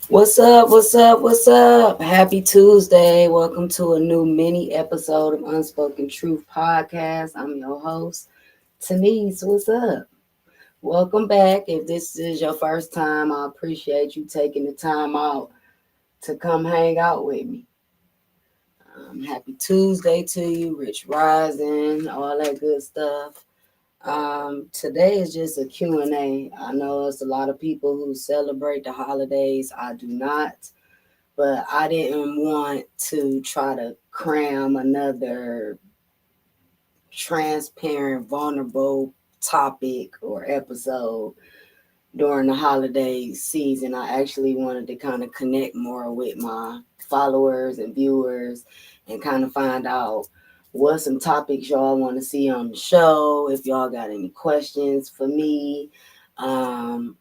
What's up? What's up? What's up? Happy Tuesday. Welcome to a new mini episode of Unspoken Truth Podcast. I'm your host, Tanise. What's up? Welcome back. If this is your first time, I appreciate you taking the time out to come hang out with me. Happy Tuesday to you, Rich Rising, all that good stuff. Today is just a Q&A. I know it's a lot of people who celebrate the holidays. I do not. But I didn't want to try to cram another transparent, vulnerable topic or episode during the holiday season. I actually wanted to kind of connect more with my followers and viewers and kind of find out what some topics y'all want to see on the show, if y'all got any questions for me, um,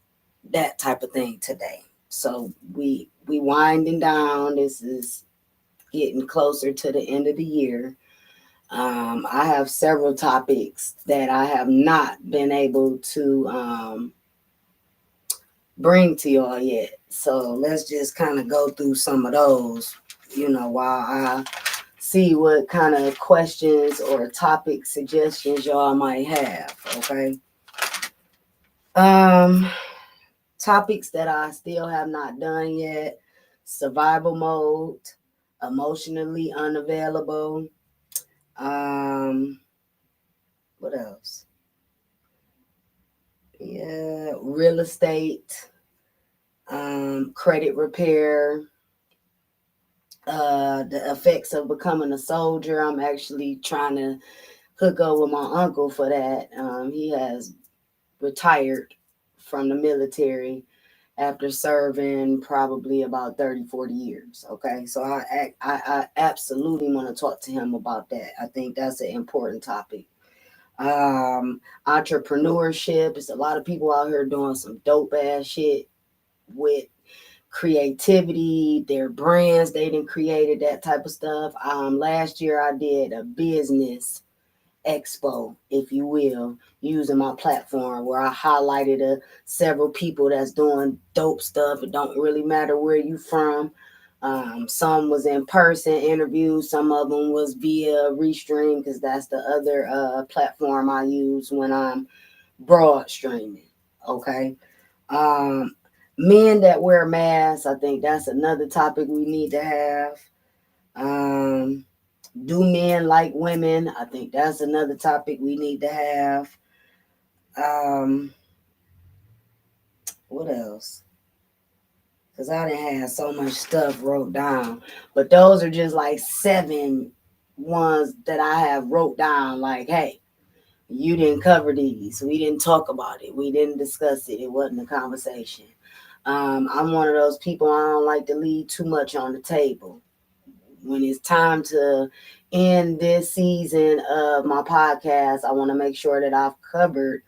that type of thing today. So we winding down. This is getting closer to the end of the year. I have several topics that I have not been able to bring to y'all yet. So let's just kind of go through some of those, while I see what kind of questions or topic suggestions y'all might have. Okay. Um, Topics that I still have not done yet: survival mode, emotionally unavailable. Um, what else? Yeah, real estate, credit repair, the effects of becoming a soldier. I'm actually trying to hook up with my uncle for that. He has retired from the military after serving probably about 30, 40 years. Okay. So I absolutely want to talk to him about that. I think that's an important topic. Entrepreneurship. There's a lot of people out here doing some dope ass shit with creativity, their brands they done created, that type of stuff. Last year I did a business expo, if you will, using my platform where I highlighted several people that's doing dope stuff. It don't really matter where you from. Some was in person interviews, some of them was via Restream because that's the other platform I use when I'm broad streaming. Okay. Um, Men that wear masks, I think that's another topic we need to have. Um, do men like women? I think that's another topic we need to have. Um, what else? Because I didn't have so much stuff wrote down. But those are just like seven ones that I have wrote down. Like, hey, you didn't cover these. We didn't talk about it. We didn't discuss it. It wasn't a conversation. I'm one of those people, I don't like to leave too much on the table. When it's time to end this season of my podcast, I want to make sure that I've covered,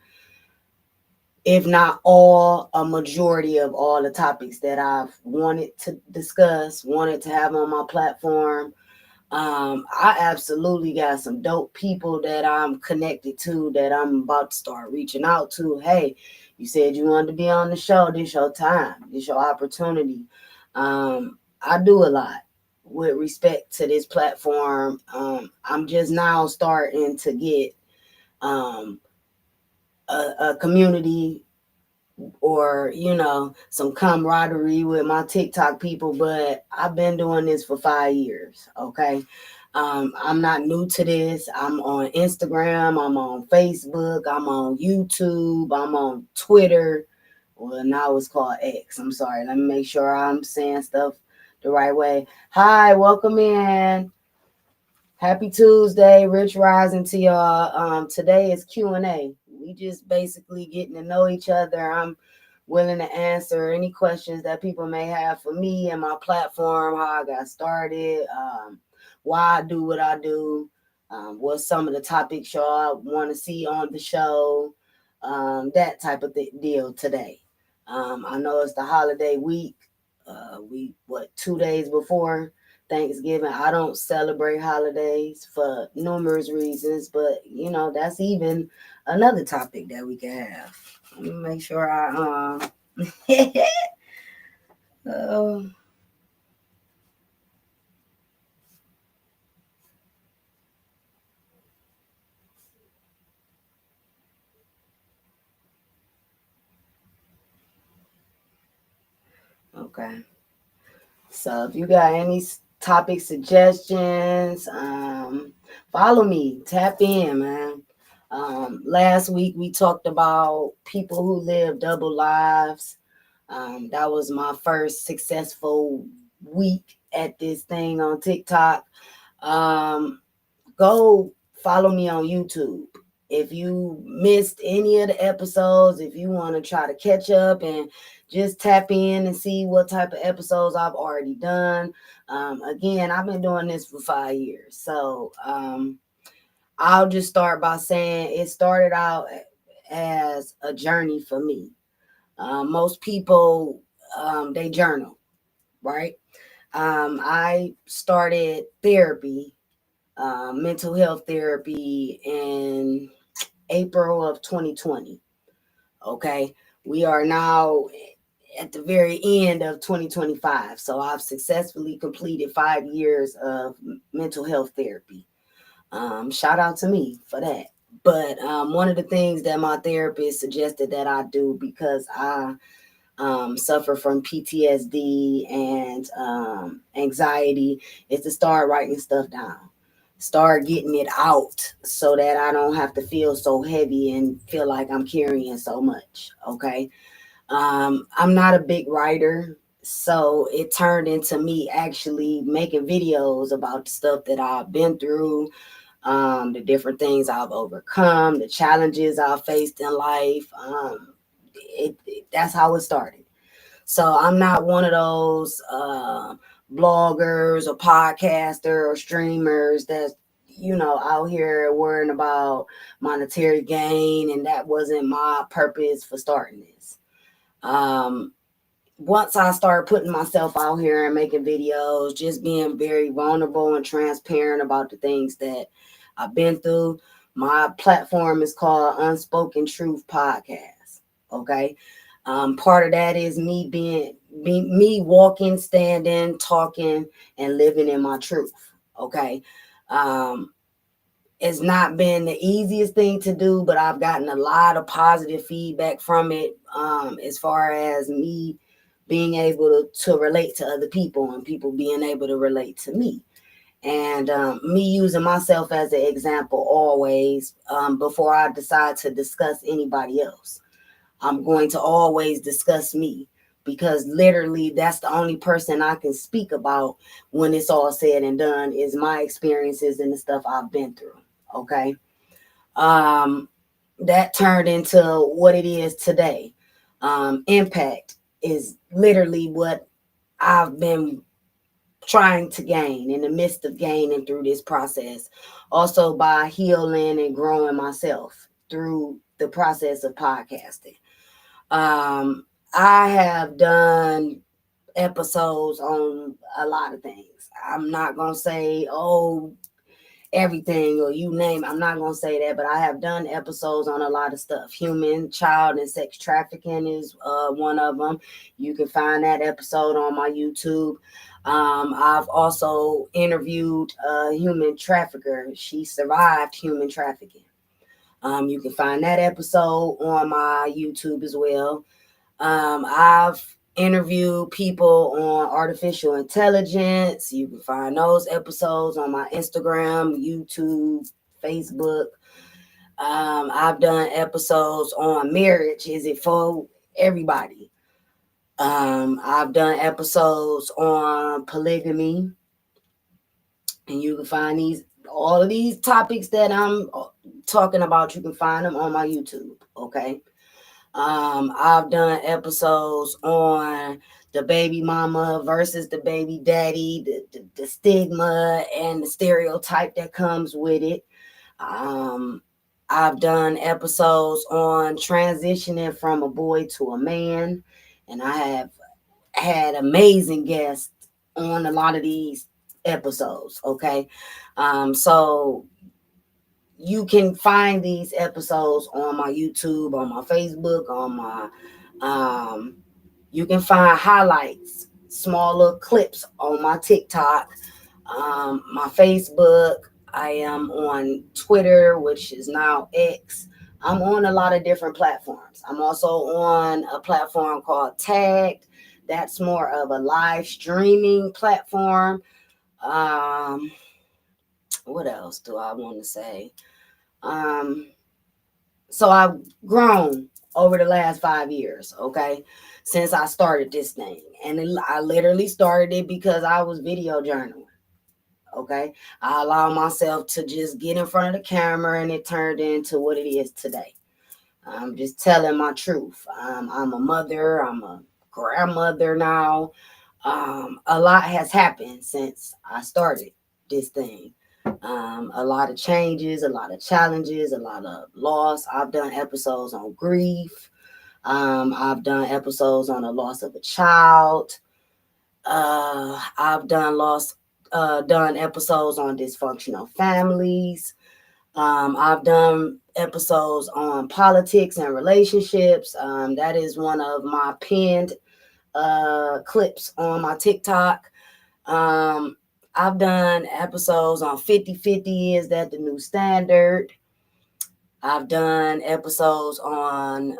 if not all, a majority of all the topics that I've wanted to discuss, wanted to have on my platform. I absolutely got some dope people that I'm connected to that I'm about to start reaching out to. Hey, you said you wanted to be on the show. This your time. This your opportunity. I do a lot with respect to this platform. I'm just now starting to get um, a community or some camaraderie with my TikTok people, but I've been doing this for 5 years. Okay. I'm not new to this. I'm on Instagram, I'm on Facebook, I'm on YouTube, I'm on Twitter. Well, now it's called X. I'm sorry. Let me make sure I'm saying stuff the right way. Hi, welcome in. Happy Tuesday, Rich Rising to y'all. Today is Q&A. We just basically getting to know each other. I'm willing to answer any questions that people may have for me and my platform, how I got started, why I do what I do, what some of the topics y'all want to see on the show, that type of deal today. I know it's the holiday week. We 2 days before Thanksgiving. I don't celebrate holidays for numerous reasons, but that's even another topic that we can have. Let me make sure I Okay. So if you got any topic suggestions, follow me. Tap in, man. Last week we talked about people who live double lives. That was my first successful week at this thing on TikTok. Um, Go follow me on YouTube. If you missed any of the episodes, if you want to try to catch up and just tap in and see what type of episodes I've already done. Again, I've been doing this for 5 years. So I'll just start by saying it started out as a journey for me. Most people, they journal, right? I started therapy, mental health therapy in April of 2020. Okay. We are now at the very end of 2025. So I've successfully completed 5 years of mental health therapy. Shout out to me for that. But one of the things that my therapist suggested that I do, because I suffer from PTSD and anxiety, is to start writing stuff down. Start getting it out so that I don't have to feel so heavy and feel like I'm carrying so much. Okay. I'm not a big writer. So it turned into me actually making videos about the stuff that I've been through, the different things I've overcome, the challenges I've faced in life. That's how it started. So I'm not one of those bloggers or podcaster or streamers that's out here worrying about monetary gain, and that wasn't my purpose for starting this. Um, Once I started putting myself out here and making videos, just being very vulnerable and transparent about the things that I've been through, my platform is called Unspoken Truth Podcast. Okay. Part of that is me walking, standing, talking, and living in my truth. Okay. Um, it's not been the easiest thing to do, but I've gotten a lot of positive feedback from it, as far as me being able to relate to other people and people being able to relate to me. And me using myself as an example always, before I decide to discuss anybody else. I'm going to always discuss me, because literally that's the only person I can speak about when it's all said and done is my experiences and the stuff I've been through. Okay. Um, that turned into what it is today. Impact is literally what I've been trying to gain in the midst of gaining through this process. Also by healing and growing myself through the process of podcasting. I have done episodes on a lot of things. I'm not gonna say, oh, everything or you name it. I'm not gonna say that, but I have done episodes on a lot of stuff. Human, child, and sex trafficking is one of them. You can find that episode on my YouTube. I've also interviewed a human trafficker. She survived human trafficking. You can find that episode on my YouTube as well. I've interviewed people on artificial intelligence. You can find those episodes on my Instagram, YouTube, Facebook. I've done episodes on marriage. Is it for everybody? I've done episodes on polygamy, and you can find all of these topics that I'm talking about. You can find them on my YouTube. Okay. I've done episodes on the baby mama versus the baby daddy, the stigma and the stereotype that comes with it. Um, I've done episodes on transitioning from a boy to a man, and I have had amazing guests on a lot of these episodes. Okay. So you can find these episodes on my YouTube, on my Facebook, on my you can find highlights, smaller clips on my TikTok, my Facebook. I am on Twitter, which is now X. I'm on a lot of different platforms. I'm also on a platform called Tagged. That's more of a live streaming platform. Um, what else do I want to say? Um, so I've grown over the last 5 years, okay, since I started this thing. And I literally started it because I was video journaling. Okay. I allowed myself to just get in front of the camera and it turned into what it is today. I'm just telling my truth. I'm a mother, I'm a grandmother now. A lot has happened since I started this thing. A lot of changes, a lot of challenges, a lot of loss. I've done episodes on grief. I've done episodes on the loss of a child. I've done episodes on dysfunctional families. I've done episodes on politics and relationships. That is one of my pinned clips on my TikTok. Um, I've done episodes on 50-50. Is that the new standard? I've done episodes on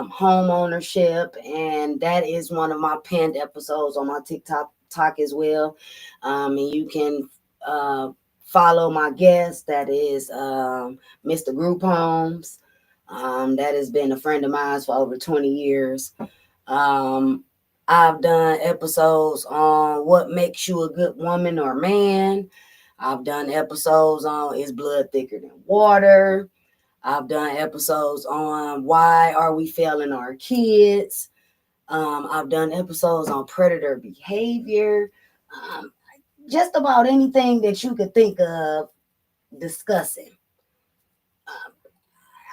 home ownership, and that is one of my pinned episodes on my TikTok as well. And you can follow my guest, that is Mr. Group Homes. That has been a friend of mine for over 20 years. Um, I've done episodes on what makes you a good woman or man. I've done episodes on is blood thicker than water. I've done episodes on why are we failing our kids. I've done episodes on predator behavior. Um, just about anything that you could think of discussing. Um,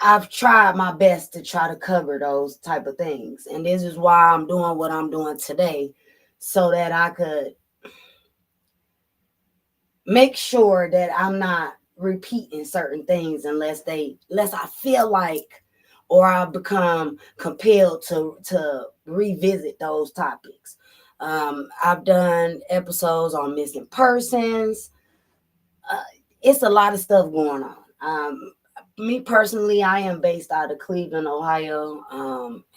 I've tried my best to try to cover those type of things, and this is why I'm doing what I'm doing today, so that I could make sure that I'm not repeating certain things unless I feel like or I become compelled to revisit those topics. I've done episodes on missing persons. Uh, it's a lot of stuff going on. Me personally, I am based out of Cleveland, Ohio.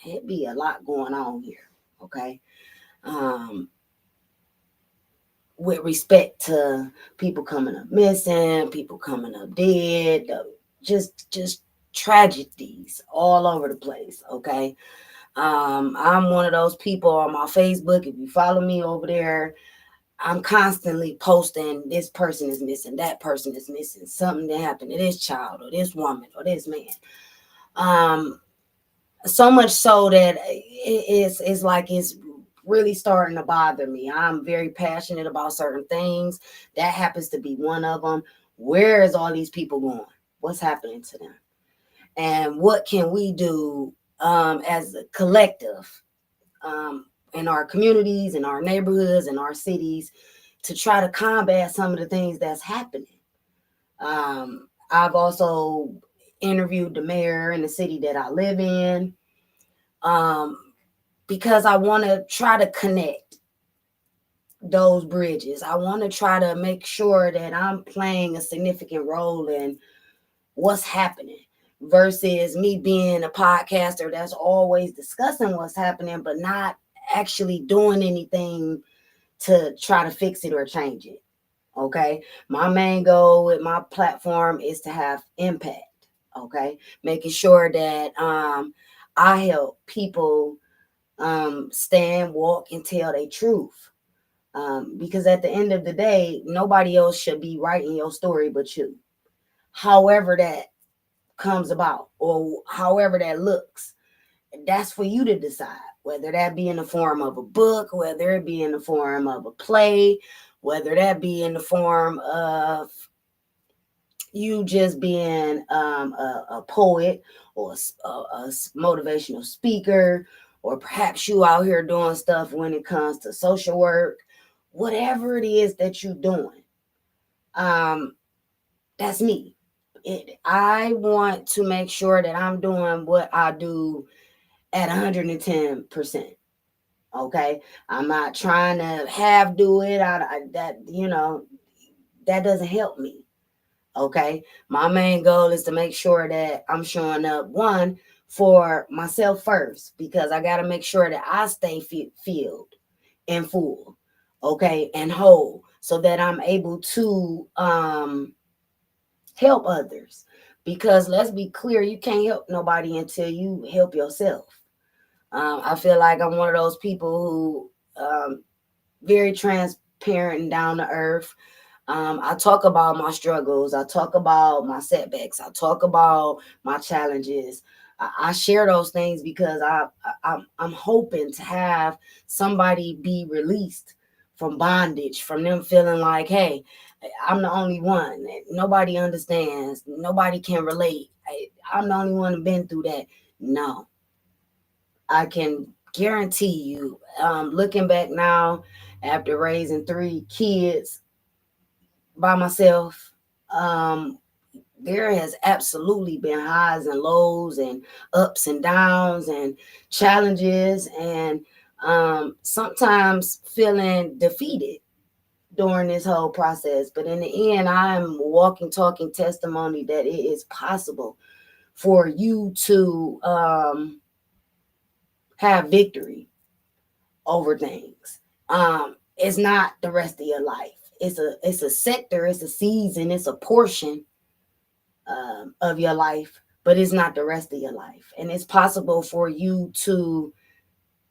It be a lot going on here. Okay. Um, with respect to people coming up missing, people coming up dead, just tragedies all over the place. Okay. I'm one of those people on my Facebook. If you follow me over there, I'm constantly posting this person is missing, that person is missing, something that happened to this child or this woman or this man. Um, so much so that it's like it's really starting to bother me. I'm very passionate about certain things. That happens to be one of them. Where is all these people going? What's happening to them? And what can we do as a collective um, in our communities, in our neighborhoods, in our cities to try to combat some of the things that's happening? I've also interviewed the mayor in the city that I live in um, because I want to try to connect those bridges. I want to try to make sure that I'm playing a significant role in what's happening versus me being a podcaster that's always discussing what's happening, but not actually doing anything to try to fix it or change it. Okay. My main goal with my platform is to have impact. Okay. Making sure that I help people stand, walk, and tell their truth. Because at the end of the day, nobody else should be writing your story but you. However that comes about or however that looks, that's for you to decide. Whether that be in the form of a book, whether it be in the form of a play, whether that be in the form of you just being a poet or a motivational speaker, or perhaps you out here doing stuff when it comes to social work, whatever it is that you're doing, um, that's me. I want to make sure that I'm doing what I do at 110%. Okay. I'm not trying to half do it. That doesn't help me. Okay. My main goal is to make sure that I'm showing up, one, for myself first, because I got to make sure that I stay filled. in full, okay, and whole, so that I'm able to help others. Because let's be clear, you can't help nobody until you help yourself. I feel like I'm one of those people who very transparent and down to earth. I talk about my struggles. I talk about my setbacks. I talk about my challenges. I share those things because I'm hoping to have somebody be released from bondage, from them feeling like, hey, I'm the only one. Nobody understands. Nobody can relate. I'm the only one who been through that. No, I can guarantee you, looking back now after raising 3 kids by myself, um, there has absolutely been highs and lows and ups and downs and challenges, and sometimes feeling defeated during this whole process. But in the end, I'm walking, talking testimony that it is possible for you to have victory over things. It's not the rest of your life. It's a sector, it's a season, it's a portion of your life, but it's not the rest of your life. And it's possible for you to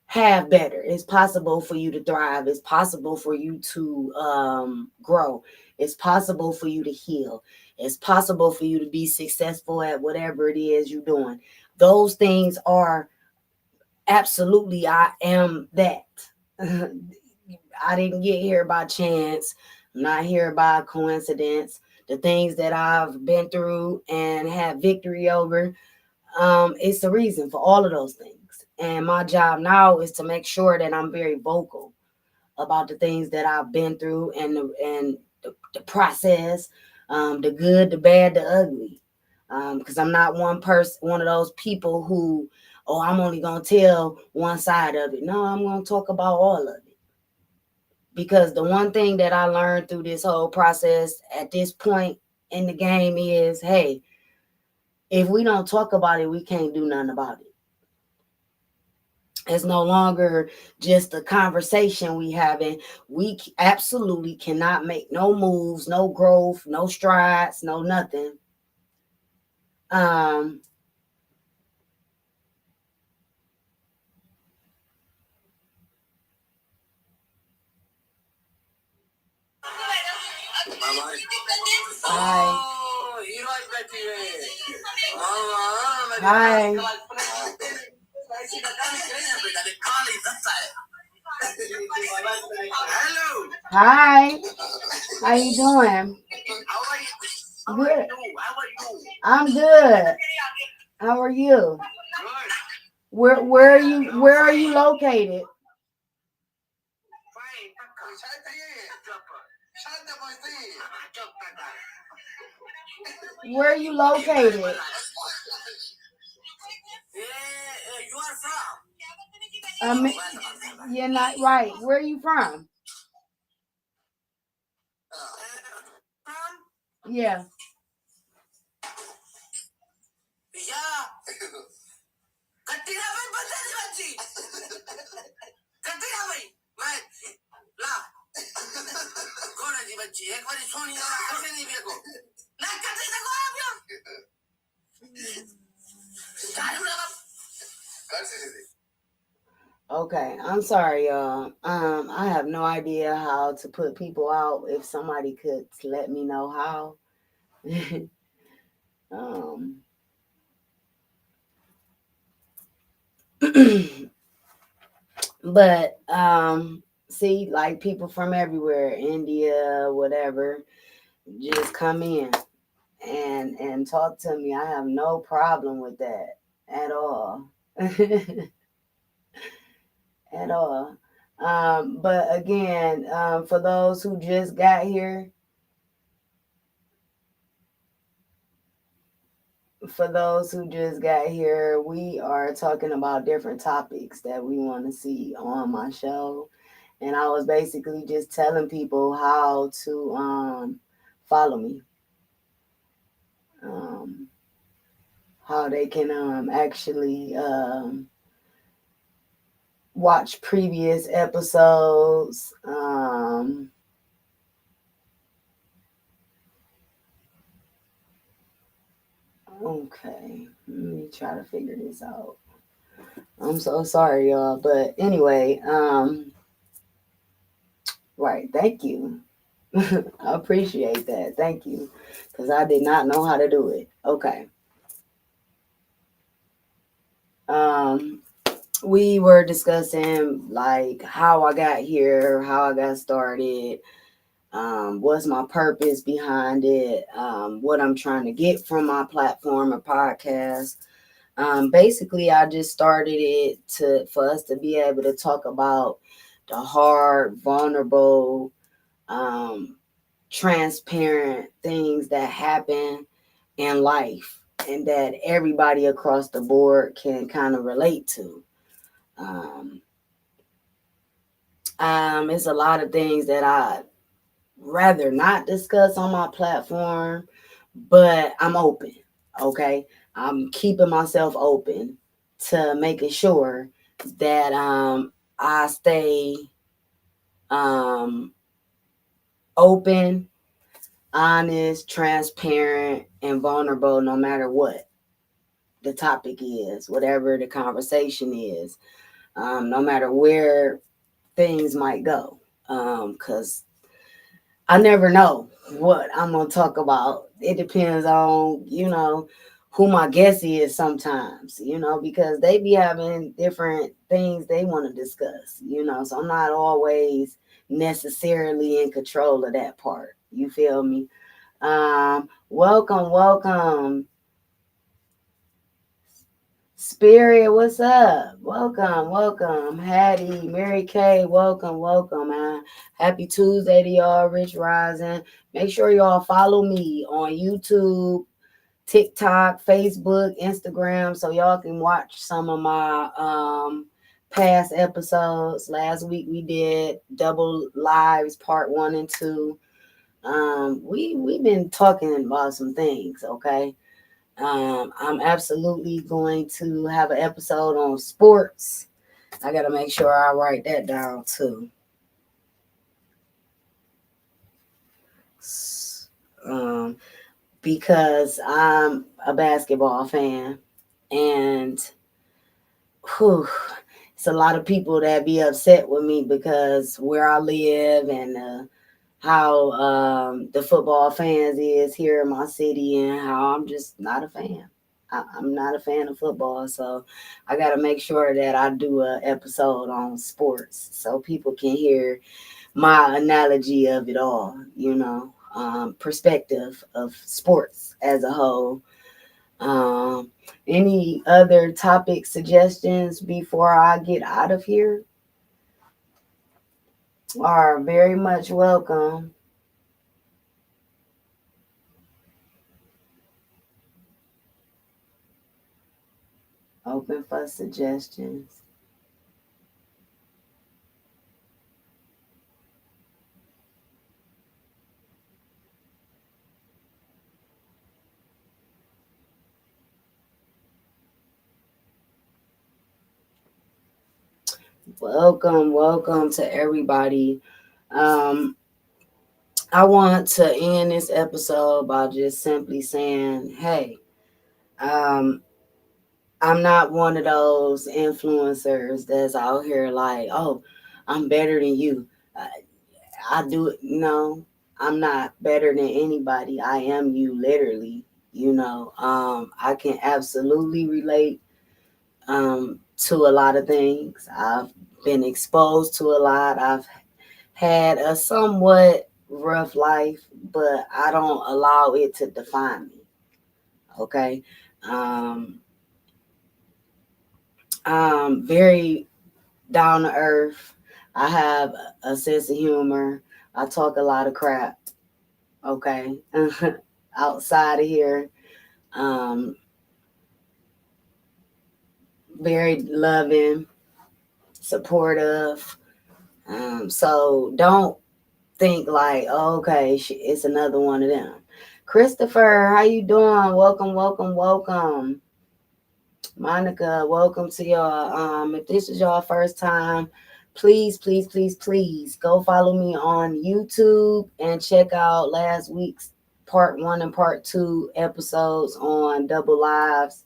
have better. It's possible for you to thrive. It's possible for you to grow. It's possible for you to heal. It's possible for you to be successful at whatever it is you're doing. Those things are absolutely, I am that. I didn't get here by chance. I'm not here by coincidence. The things that I've been through and had victory over, it's the reason for all of those things. And my job now is to make sure that I'm very vocal about the things that I've been through, and the process, the good, the bad, the ugly. Because I'm not one of those people who, oh, I'm only gonna tell one side of it. No, I'm gonna talk about all of it. Because the one thing that I learned through this whole process at this point in the game is, hey, if we don't talk about it, we can't do nothing about it. It's no longer just a conversation we having. We absolutely cannot make no moves, no growth, no strides, no nothing. Um, hi. Hi. Hi. How you doing? Good. I'm good. How are you? Where are you located? Where are you located? Um, you're not right. Where are you from? Yeah. Okay, I'm sorry, y'all. I have no idea how to put people out. If somebody could let me know how. um, but see, like people from everywhere, India, whatever, just come in and talk to me. I have no problem with that at all. At all. But again, for those who just got here, we are talking about different topics that we want to see on my show. And I was basically just telling people how to follow me, um, how they can actually watch previous episodes. Okay, let me try to figure this out. I'm so sorry, y'all. But anyway, right, thank you. I appreciate that. Thank you. Because I did not know how to do it. Okay. Um, we were discussing like how I got here, how I got started, what's my purpose behind it, what I'm trying to get from my platform or podcast. Basically, I just started it to for us to be able to talk about the hard, vulnerable, um, transparent things that happen in life and that everybody across the board can kind of relate to. Um, it's a lot of things that I rather not discuss on my platform, but I'm open. Okay, I'm keeping myself open to making sure that I stay um, open, honest, transparent, and vulnerable, no matter what the topic is, whatever the conversation is, no matter where things might go, because I never know what I'm gonna talk about. It depends on, who my guest is sometimes, because they be having different things they want to discuss, so I'm not always necessarily in control of that part. You feel me? Welcome, welcome. Spirit, what's up? Welcome, welcome. Hattie, Mary Kay, welcome, welcome, man. Happy Tuesday to y'all, Rich Rising. Make sure y'all follow me on YouTube, TikTok, Facebook, Instagram, so y'all can watch some of my past episodes. Last week we did Double Lives Part 1 and 2. We've been talking about some things, okay? I'm absolutely going to have an episode on sports. I got to make sure I write that down too. Um, because I'm a basketball fan, and whew, it's a lot of people that be upset with me because where I live and how the football fans is here in my city, and how I'm just not a fan. I'm not a fan of football, so I got to make sure that I do a episode on sports so people can hear my analogy of it all. Perspective of sports as a whole. Um, any other topic suggestions before I get out of here are very much welcome. Open for suggestions. Welcome, welcome to everybody. Um, I want to end this episode by just simply saying, hey, um, I'm not one of those influencers that's out here like, oh, I'm better than you. I, I do it. No, I'm not better than anybody. I am you, literally. I can absolutely relate to a lot of things. I've been exposed to a lot. I've had a somewhat rough life, but I don't allow it to define me. Okay. Um, I'm very down to earth. I have a sense of humor. I talk a lot of crap. Okay. Outside of here. Um, very loving, supportive. So don't think like, oh, okay, it's another one of them. Christopher, how you doing? Welcome, welcome, welcome. Monica, welcome to y'all. If this is your first time, please, please, please, please go follow me on YouTube and check out last week's part 1 and part 2 episodes on Double Lives.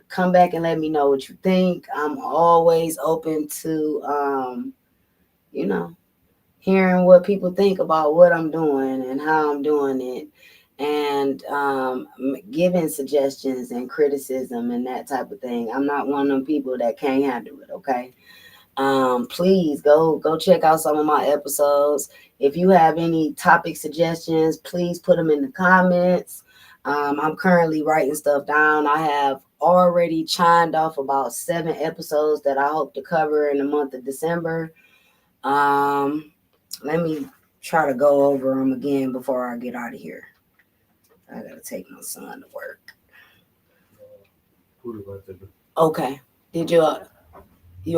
Come back and let me know what you think. I'm always open to you know, hearing what people think about what I'm doing and how I'm doing it, and giving suggestions and criticism and that type of thing. I'm not one of them people that can't handle it. Okay. Please go check out some of my episodes. If you have any topic suggestions, please put them in the comments. I'm currently writing stuff down. I have already chimed off about 7 episodes that I hope to cover in the month of December. Let me try to go over them again before I get out of here. I gotta take my son to work. Okay. Did you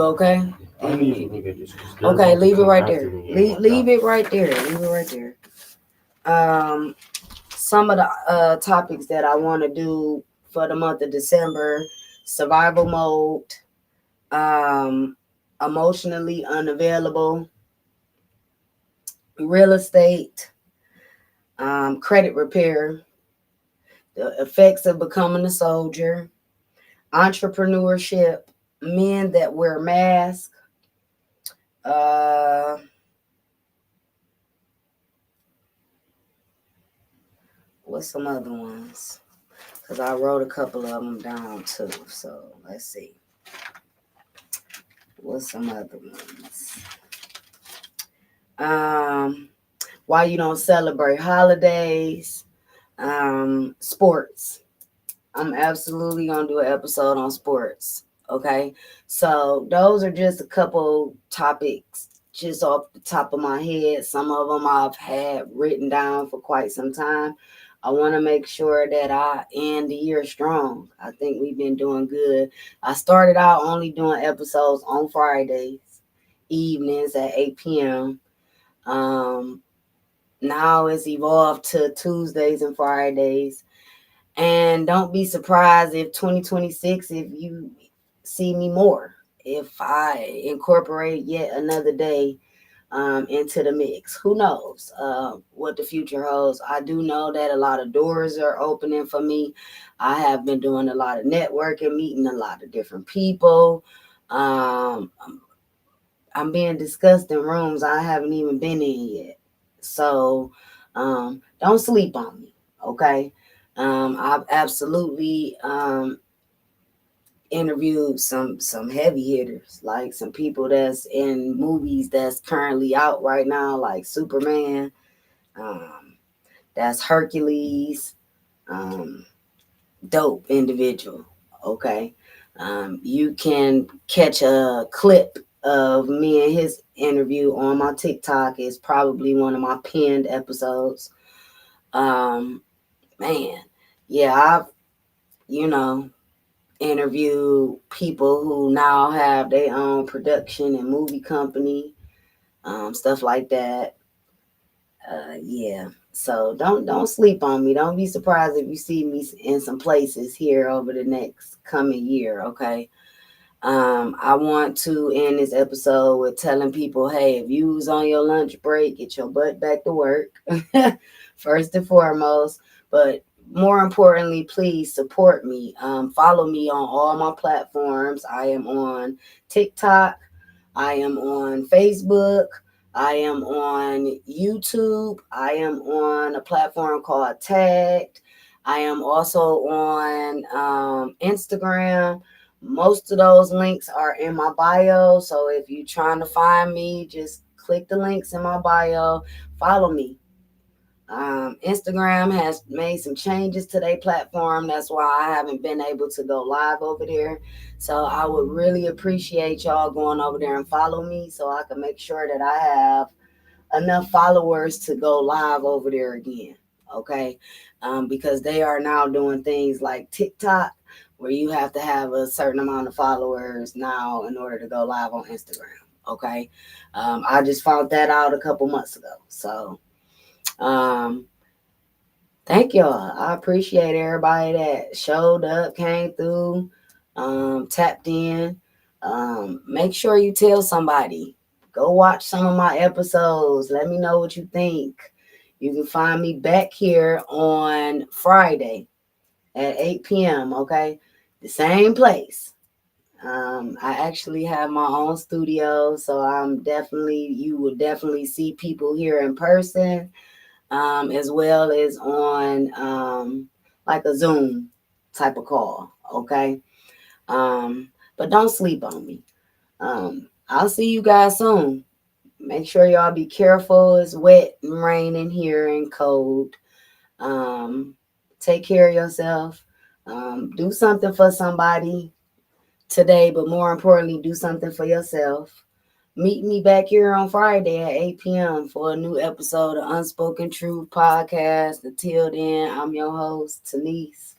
okay? I need to look at this. Okay, leave it right there. Leave it right there. Leave it right there. Some of the topics that I want to do for the month of December: survival mode, emotionally unavailable, real estate, credit repair, the effects of becoming a soldier, entrepreneurship, men that wear masks, what's some other ones? Because I wrote a couple of them down too. So let's see. What's some other ones? Why you don't celebrate holidays, sports. I'm absolutely gonna do an episode on sports. Okay, so those are just a couple topics just off the top of my head. Some of them I've had written down for quite some time. I want to make sure that I end the year strong. I think we've been doing good. I started out only doing episodes on Fridays evenings at 8 p.m. Now it's evolved to Tuesdays and Fridays. And don't be surprised if 2026, if you see me more, if I incorporate yet another day into the mix. Who knows what the future holds? I do know that a lot of doors are opening for me. I have been doing a lot of networking, meeting a lot of different people. Um, I'm being discussed in rooms I haven't even been in yet. So don't sleep on me, okay? I've absolutely interviewed some heavy hitters, like some people that's in movies that's currently out right now, like Superman, um, that's Hercules, um, dope individual. Okay, you can catch a clip of me and his interview on my TikTok. It's probably one of my pinned episodes. Um, Man, yeah, I've you know interview people who now have their own production and movie company, stuff like that. Yeah. So don't sleep on me. Don't be surprised if you see me in some places here over the next coming year. Okay. I want to end this episode with telling people, hey, if you was on your lunch break, get your butt back to work, first and foremost. But more importantly, please support me. Follow me on all my platforms. I am on TikTok. I am on Facebook. I am on YouTube. I am on a platform called Tagged. I am also on Instagram. Most of those links are in my bio. So if you're trying to find me, just click the links in my bio. Follow me. Instagram has made some changes to their platform. That's why I haven't been able to go live over there. So I would really appreciate y'all going over there and follow me so I can make sure that I have enough followers to go live over there again. Okay. Because they are now doing things like TikTok where you have to have a certain amount of followers now in order to go live on Instagram. Okay. I just found that out a couple months ago. So, um, thank y'all. I appreciate everybody that showed up, came through. tapped in. Make sure you tell somebody. Go watch some of my episodes. Let me know what you think. You can find me back here on Friday at 8 p.m. Okay, the same place. I actually have my own studio, so you will definitely see people here in person, as well as on like a Zoom type of call. Okay, but don't sleep on me. I'll see you guys soon. Make sure y'all be careful. It's wet and raining here and cold. Um, Take care of yourself. Do something for somebody today, but more importantly, do something for yourself. Meet me back here on Friday at 8 p.m. for a new episode of Unspoken Truth Podcast. Until then, I'm your host, Tanise.